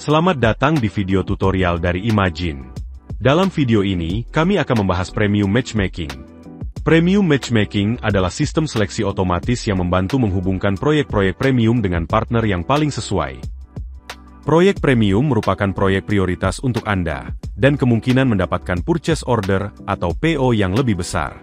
Selamat datang di video tutorial dari Imagine. Dalam video ini, kami akan membahas Premium Matchmaking. Premium Matchmaking adalah sistem seleksi otomatis yang membantu menghubungkan proyek-proyek premium dengan partner yang paling sesuai. Proyek premium merupakan proyek prioritas untuk Anda, dan kemungkinan mendapatkan purchase order atau PO yang lebih besar.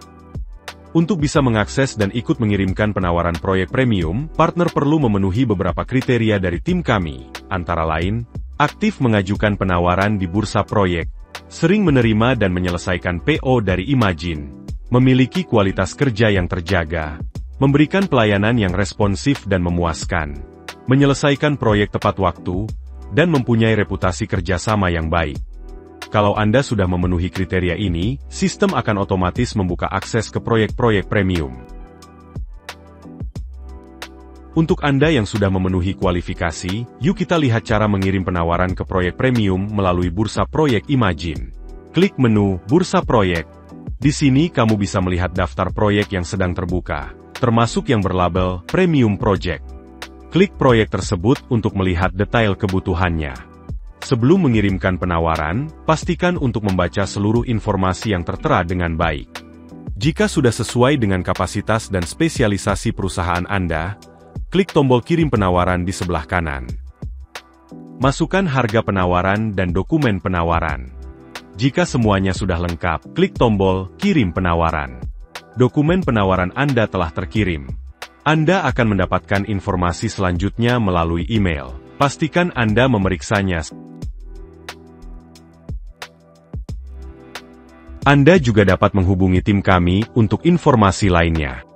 Untuk bisa mengakses dan ikut mengirimkan penawaran proyek premium, partner perlu memenuhi beberapa kriteria dari tim kami, antara lain, aktif mengajukan penawaran di bursa proyek, sering menerima dan menyelesaikan PO dari Imagine, memiliki kualitas kerja yang terjaga, memberikan pelayanan yang responsif dan memuaskan, menyelesaikan proyek tepat waktu, dan mempunyai reputasi kerjasama yang baik. Kalau Anda sudah memenuhi kriteria ini, sistem akan otomatis membuka akses ke proyek-proyek premium. Untuk Anda yang sudah memenuhi kualifikasi, yuk kita lihat cara mengirim penawaran ke proyek premium melalui bursa proyek Imagine. Klik menu Bursa Proyek. Di sini kamu bisa melihat daftar proyek yang sedang terbuka, termasuk yang berlabel Premium Project. Klik proyek tersebut untuk melihat detail kebutuhannya. Sebelum mengirimkan penawaran, pastikan untuk membaca seluruh informasi yang tertera dengan baik. Jika sudah sesuai dengan kapasitas dan spesialisasi perusahaan Anda, klik tombol kirim penawaran di sebelah kanan. Masukkan harga penawaran dan dokumen penawaran. Jika semuanya sudah lengkap, klik tombol kirim penawaran. Dokumen penawaran Anda telah terkirim. Anda akan mendapatkan informasi selanjutnya melalui email. Pastikan Anda memeriksanya. Anda juga dapat menghubungi tim kami untuk informasi lainnya.